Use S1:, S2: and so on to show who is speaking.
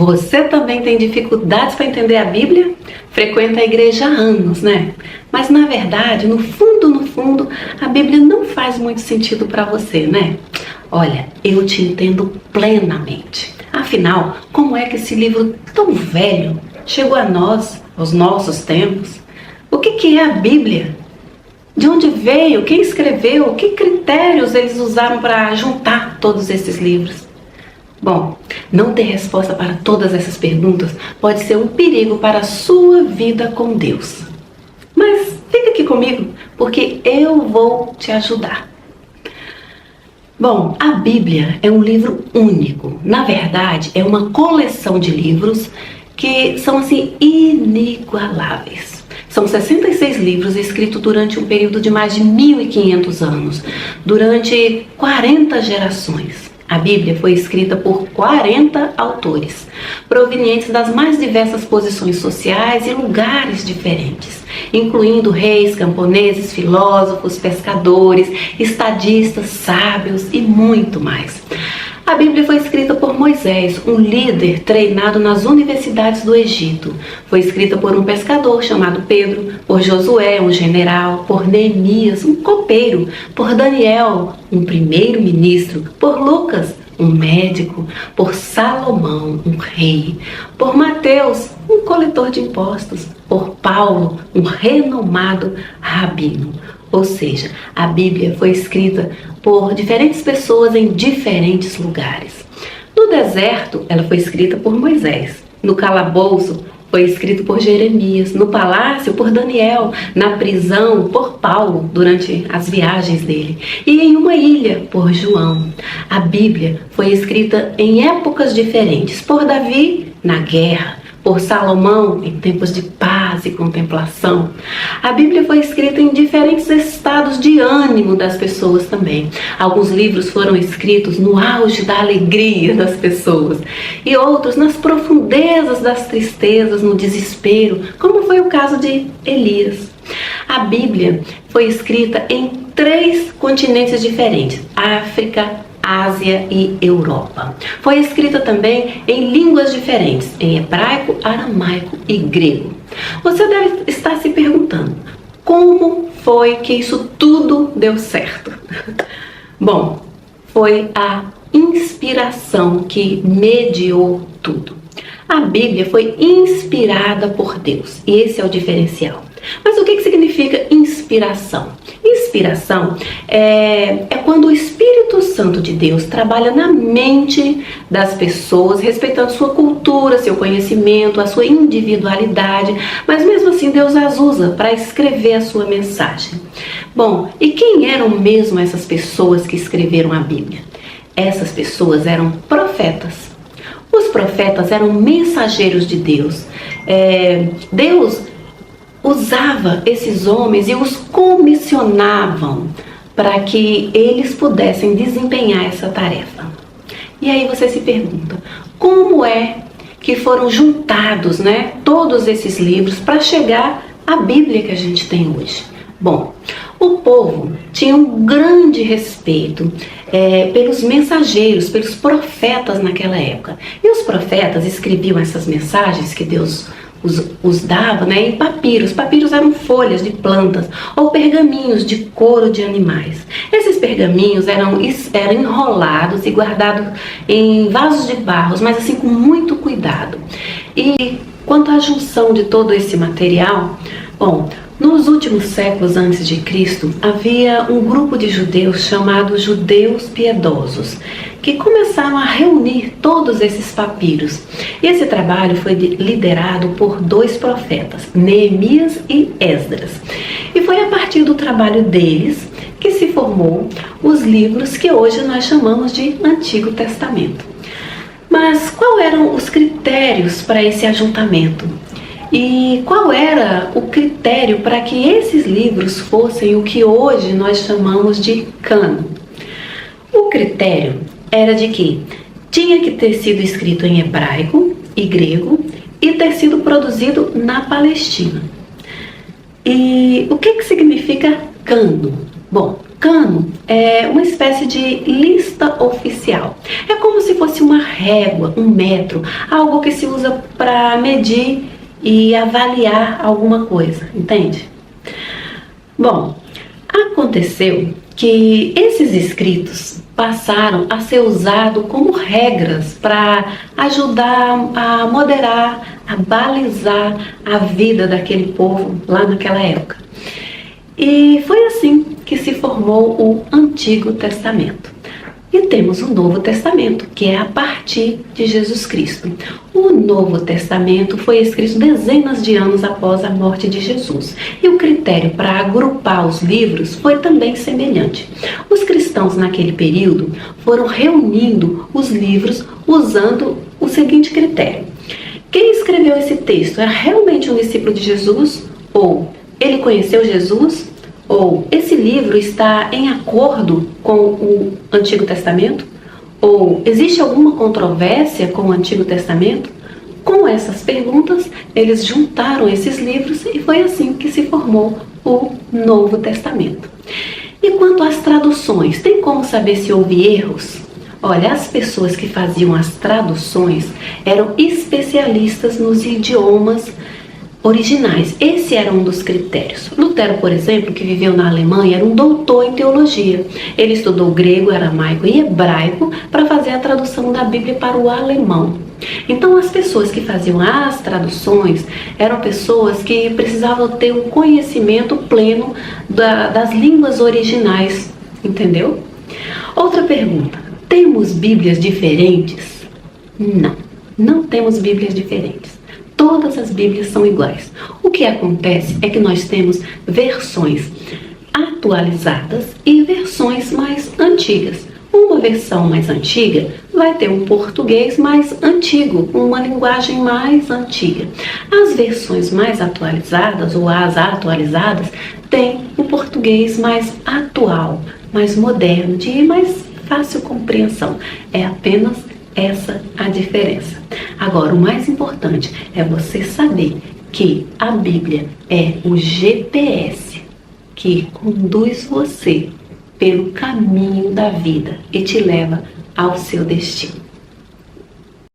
S1: Você também tem dificuldades para entender a Bíblia? Frequenta a igreja há anos, né? Mas na verdade, no fundo, a Bíblia não faz muito sentido para você, né? Olha, eu te entendo plenamente. Afinal, como é que esse livro tão velho chegou a nós, aos nossos tempos? O que é a Bíblia? De onde veio? Quem escreveu? Que critérios eles usaram para juntar todos esses livros? Bom, não ter resposta para todas essas perguntas pode ser um perigo para a sua vida com Deus. Mas fica aqui comigo, porque eu vou te ajudar. Bom, a Bíblia é um livro único. Na verdade, é uma coleção de livros que são assim inigualáveis. São 66 livros escritos durante um período de mais de 1.500 anos, durante 40 gerações. A Bíblia foi escrita por 40 autores, provenientes das mais diversas posições sociais e lugares diferentes, incluindo reis, camponeses, filósofos, pescadores, estadistas, sábios e muito mais. A Bíblia foi escrita por Moisés, um líder treinado nas universidades do Egito. Foi escrita por um pescador chamado Pedro, por Josué, um general, por Neemias, um copeiro, por Daniel, um primeiro-ministro, por Lucas, um médico, por Salomão, um rei, por Mateus, um coletor de impostos, por Paulo, um renomado rabino. Ou seja, a Bíblia foi escrita por diferentes pessoas em diferentes lugares. No deserto, ela foi escrita por Moisés. No calabouço, foi escrito por Jeremias. No palácio, por Daniel. Na prisão, por Paulo, durante as viagens dele. E em uma ilha, por João. A Bíblia foi escrita em épocas diferentes. Por Davi, na guerra. Por Salomão, em tempos de paz e contemplação. A Bíblia foi escrita em diferentes estados de ânimo das pessoas também. Alguns livros foram escritos no auge da alegria das pessoas e outros nas profundezas das tristezas, no desespero, como foi o caso de Elias. A Bíblia foi escrita em 3 continentes diferentes: África, Ásia e Europa. Foi escrita também em línguas diferentes, em hebraico, aramaico e grego. Você deve estar se perguntando, como foi que isso tudo deu certo? Bom, foi a inspiração que mediou tudo. A Bíblia foi inspirada por Deus, e esse é o diferencial. Mas o que significa inspiração? Inspiração é quando o Espírito Santo de Deus trabalha na mente das pessoas, respeitando sua cultura, seu conhecimento, a sua individualidade, mas mesmo assim Deus as usa para escrever a sua mensagem. Bom, e quem eram mesmo essas pessoas que escreveram a Bíblia? Essas pessoas eram profetas. Os profetas eram mensageiros de Deus. Deus usava esses homens e os comissionavam para que eles pudessem desempenhar essa tarefa. E aí você se pergunta, como é que foram juntados, todos esses livros para chegar à Bíblia que a gente tem hoje? Bom, o povo tinha um grande respeito pelos mensageiros, pelos profetas naquela época. E os profetas escreviam essas mensagens que Deus os dava em papiros. Papiros eram folhas de plantas ou pergaminhos de couro de animais. Esses pergaminhos eram enrolados e guardados em vasos de barro, mas assim com muito cuidado. E quanto à junção de todo esse material, bom, nos últimos séculos antes de Cristo, havia um grupo de judeus chamados judeus piedosos, que começaram a reunir todos esses papiros. E esse trabalho foi liderado por 2 profetas, Neemias e Esdras. E foi a partir do trabalho deles que se formou os livros que hoje nós chamamos de Antigo Testamento. Mas quais eram os critérios para esse ajuntamento? E qual era o critério para que esses livros fossem o que hoje nós chamamos de cânon? O critério era de que tinha que ter sido escrito em hebraico e grego e ter sido produzido na Palestina. E o que significa cânon? Bom, cano é uma espécie de lista oficial. É como se fosse uma régua, um metro, algo que se usa para medir e avaliar alguma coisa, entende? Bom, aconteceu que esses escritos passaram a ser usados como regras para ajudar a moderar, a balizar a vida daquele povo lá naquela época. E foi assim que se formou o Antigo Testamento. E temos o Novo Testamento, que é a partir de Jesus Cristo. O Novo Testamento foi escrito dezenas de anos após a morte de Jesus. E o critério para agrupar os livros foi também semelhante. Os cristãos naquele período foram reunindo os livros usando o seguinte critério: quem escreveu esse texto era realmente um discípulo de Jesus? Ou ele conheceu Jesus? Ou esse livro está em acordo com o Antigo Testamento? Ou existe alguma controvérsia com o Antigo Testamento? Com essas perguntas, eles juntaram esses livros e foi assim que se formou o Novo Testamento. E quanto às traduções, tem como saber se houve erros? Olha, as pessoas que faziam as traduções eram especialistas nos idiomas originais. Esse era um dos critérios. Lutero, por exemplo, que viveu na Alemanha, era um doutor em teologia. Ele estudou grego, aramaico e hebraico para fazer a tradução da Bíblia para o alemão. Então, as pessoas que faziam as traduções eram pessoas que precisavam ter um conhecimento pleno das línguas originais, entendeu? Outra pergunta: temos Bíblias diferentes? Não, não temos Bíblias diferentes. Todas as Bíblias são iguais. O que acontece é que nós temos versões atualizadas e versões mais antigas. Uma versão mais antiga vai ter um português mais antigo, uma linguagem mais antiga. As versões mais atualizadas, ou as atualizadas, têm um português mais atual, mais moderno, de mais fácil compreensão. É apenas essa a diferença. Agora, o mais importante é você saber que a Bíblia é o GPS que conduz você pelo caminho da vida e te leva ao seu destino.